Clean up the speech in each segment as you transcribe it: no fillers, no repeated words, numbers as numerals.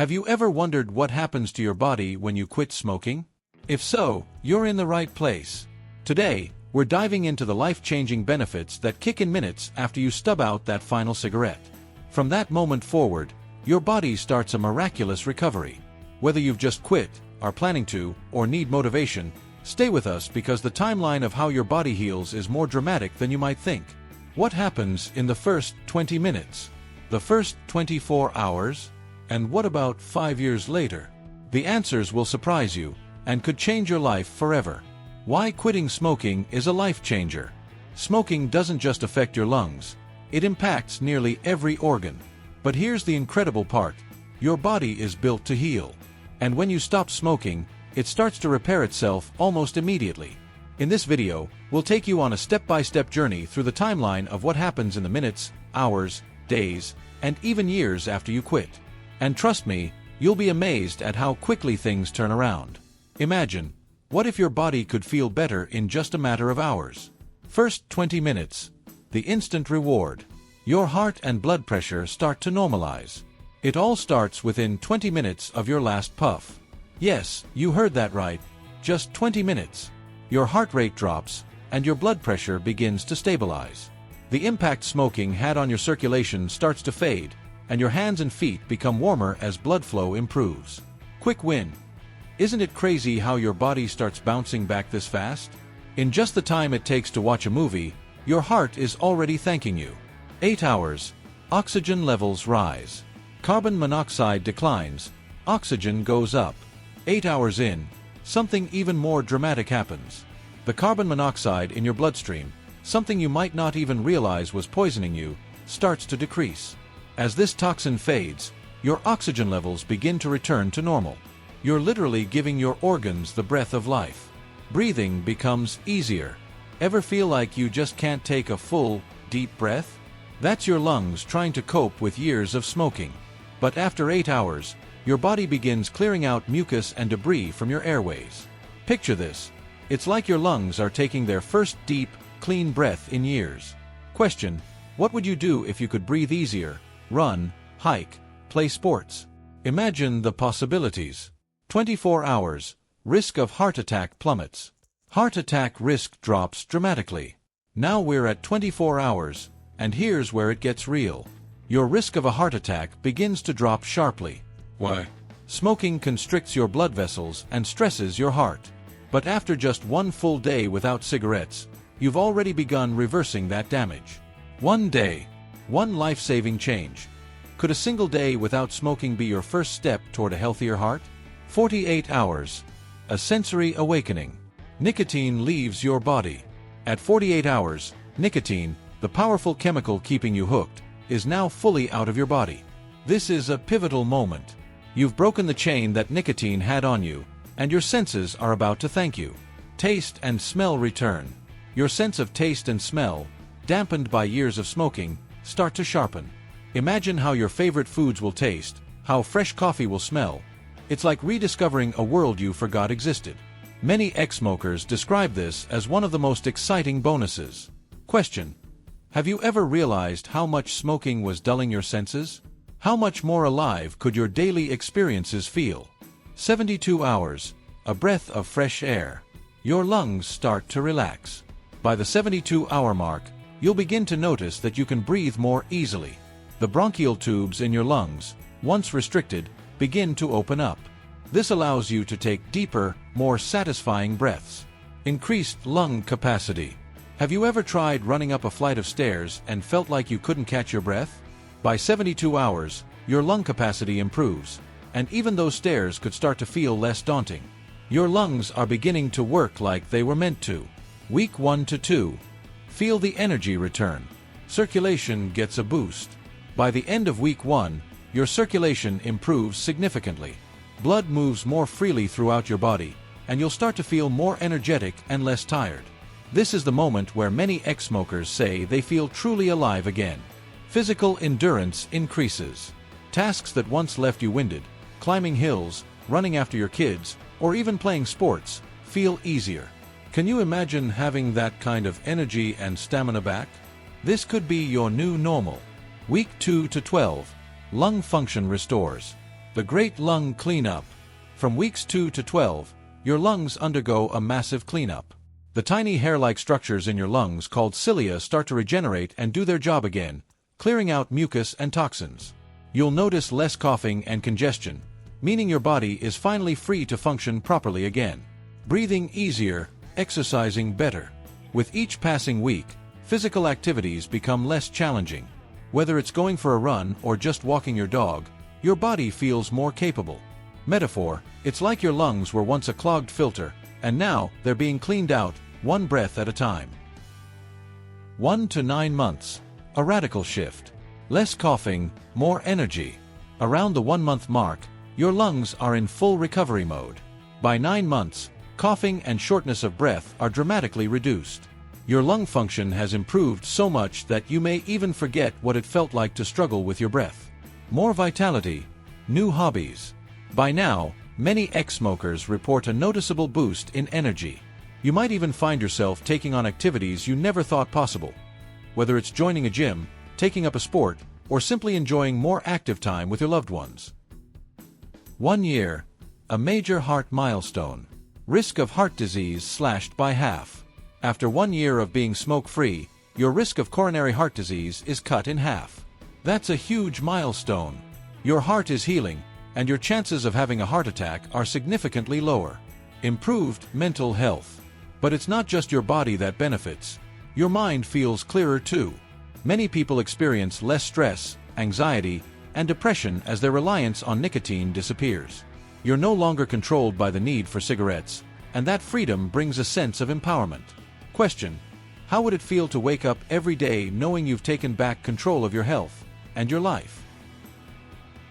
Have you ever wondered what happens to your body when you quit smoking? If so, you're in the right place. Today, we're diving into the life-changing benefits that kick in minutes after you stub out that final cigarette. From that moment forward, your body starts a miraculous recovery. Whether you've just quit, are planning to, or need motivation, stay with us because the timeline of how your body heals is more dramatic than you might think. What happens in the first 20 minutes? The first 24 hours? And what about 5 years later? The answers will surprise you and could change your life forever. Why quitting smoking is a life changer. Smoking doesn't just affect your lungs, it impacts nearly every organ. But here's the incredible part. Your body is built to heal. And when you stop smoking, it starts to repair itself almost immediately. In this video, we'll take you on a step-by-step journey through the timeline of what happens in the minutes, hours, days, and even years after you quit. And trust me, you'll be amazed at how quickly things turn around. Imagine, what if your body could feel better in just a matter of hours? First 20 minutes. The instant reward. Your heart and blood pressure start to normalize. It all starts within 20 minutes of your last puff. Yes, you heard that right. Just 20 minutes. Your heart rate drops, and your blood pressure begins to stabilize. The impact smoking had on your circulation starts to fade, and your hands and feet become warmer as blood flow improves. Quick win. Isn't it crazy how your body starts bouncing back this fast? In just the time it takes to watch a movie, your heart is already thanking you. 8 hours. Oxygen levels rise. Carbon monoxide declines. Oxygen goes up. 8 hours in, something even more dramatic happens. The carbon monoxide in your bloodstream, something you might not even realize was poisoning you, starts to decrease. As this toxin fades, your oxygen levels begin to return to normal. You're literally giving your organs the breath of life. Breathing becomes easier. Ever feel like you just can't take a full, deep breath? That's your lungs trying to cope with years of smoking. But after 8 hours, your body begins clearing out mucus and debris from your airways. Picture this. It's like your lungs are taking their first deep, clean breath in years. Question: what would you do if you could breathe easier, run, hike, play sports? Imagine the possibilities. 24 hours, risk of heart attack plummets. Heart attack risk drops dramatically. Now we're at 24 hours, and here's where it gets real. Your risk of a heart attack begins to drop sharply. Why? Smoking constricts your blood vessels and stresses your heart. But after just one full day without cigarettes, you've already begun reversing that damage. One day, one life-saving change. Could a single day without smoking be your first step toward a healthier heart? 48 hours. A sensory awakening. Nicotine leaves your body. At 48 hours, nicotine, the powerful chemical keeping you hooked, is now fully out of your body. This is a pivotal moment. You've broken the chain that nicotine had on you, and your senses are about to thank you. Taste and smell return. Your sense of taste and smell, dampened by years of smoking, start to sharpen. Imagine how your favorite foods will taste, how fresh coffee will smell. It's like rediscovering a world you forgot existed. Many ex-smokers describe this as one of the most exciting bonuses. Question: have you ever realized how much smoking was dulling your senses? How much more alive could your daily experiences feel? 72 hours, a breath of fresh air. Your lungs start to relax. By the 72-hour mark, you'll begin to notice that you can breathe more easily. The bronchial tubes in your lungs, once restricted, begin to open up. This allows you to take deeper, more satisfying breaths. Increased lung capacity. Have you ever tried running up a flight of stairs and felt like you couldn't catch your breath? By 72 hours, your lung capacity improves, and even those stairs could start to feel less daunting. Your lungs are beginning to work like they were meant to. Week 1 to 2. Feel the energy return. Circulation gets a boost. By the end of week 1, your circulation improves significantly. Blood moves more freely throughout your body, and you'll start to feel more energetic and less tired. This is the moment where many ex-smokers say they feel truly alive again. Physical endurance increases. Tasks that once left you winded, climbing hills, running after your kids, or even playing sports, feel easier. Can you imagine having that kind of energy and stamina back? This could be your new normal. Week 2 to 12. Lung function restores. The Great Lung Cleanup. From weeks 2 to 12, your lungs undergo a massive cleanup. The tiny hair-like structures in your lungs called cilia start to regenerate and do their job again, clearing out mucus and toxins. You'll notice less coughing and congestion, meaning your body is finally free to function properly again. Breathing easier, exercising better. With each passing week, physical activities become less challenging. Whether it's going for a run or just walking your dog, your body feels more capable. Metaphor, it's like your lungs were once a clogged filter, and now they're being cleaned out, one breath at a time. 1 to 9 months. A radical shift. Less coughing, more energy. Around the 1-month mark, your lungs are in full recovery mode. By 9 months, coughing and shortness of breath are dramatically reduced. Your lung function has improved so much that you may even forget what it felt like to struggle with your breath. More vitality. New hobbies. By now, many ex-smokers report a noticeable boost in energy. You might even find yourself taking on activities you never thought possible. Whether it's joining a gym, taking up a sport, or simply enjoying more active time with your loved ones. 1 year. A major heart milestone. Risk of heart disease slashed by half. After 1 year of being smoke-free, your risk of coronary heart disease is cut in half. That's a huge milestone. Your heart is healing, and your chances of having a heart attack are significantly lower. Improved mental health. But it's not just your body that benefits. Your mind feels clearer too. Many people experience less stress, anxiety, and depression as their reliance on nicotine disappears. You're no longer controlled by the need for cigarettes, and that freedom brings a sense of empowerment. Question: how would it feel to wake up every day knowing you've taken back control of your health and your life?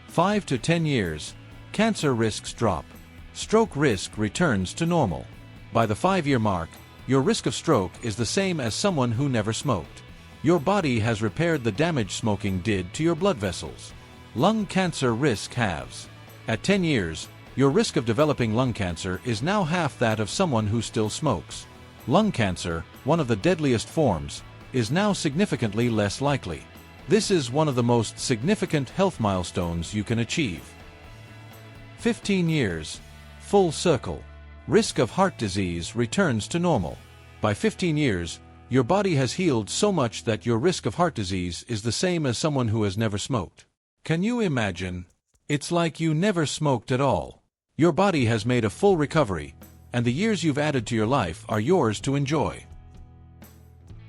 5 to 10 years. Cancer risks drop. Stroke risk returns to normal. By the 5-year mark, your risk of stroke is the same as someone who never smoked. Your body has repaired the damage smoking did to your blood vessels. Lung cancer risk halves. At 10 years, your risk of developing lung cancer is now half that of someone who still smokes. Lung cancer, one of the deadliest forms, is now significantly less likely. This is one of the most significant health milestones you can achieve. 15 years. Full circle. Risk of heart disease returns to normal. By 15 years, your body has healed so much that your risk of heart disease is the same as someone who has never smoked. Can you imagine? It's like you never smoked at all. Your body has made a full recovery, and the years you've added to your life are yours to enjoy.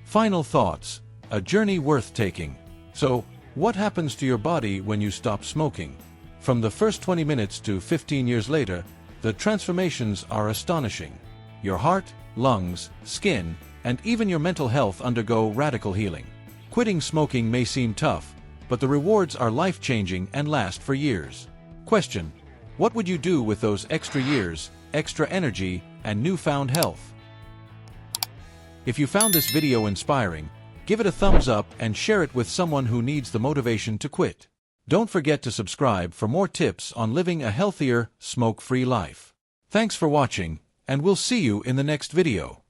Final thoughts. A journey worth taking. So, what happens to your body when you stop smoking? From the first 20 minutes to 15 years later, the transformations are astonishing. Your heart, lungs, skin, and even your mental health undergo radical healing. Quitting smoking may seem tough, but the rewards are life-changing and last for years. Question: what would you do with those extra years, extra energy, and newfound health? If you found this video inspiring, give it a thumbs up and share it with someone who needs the motivation to quit. Don't forget to subscribe for more tips on living a healthier, smoke-free life. Thanks for watching, and we'll see you in the next video.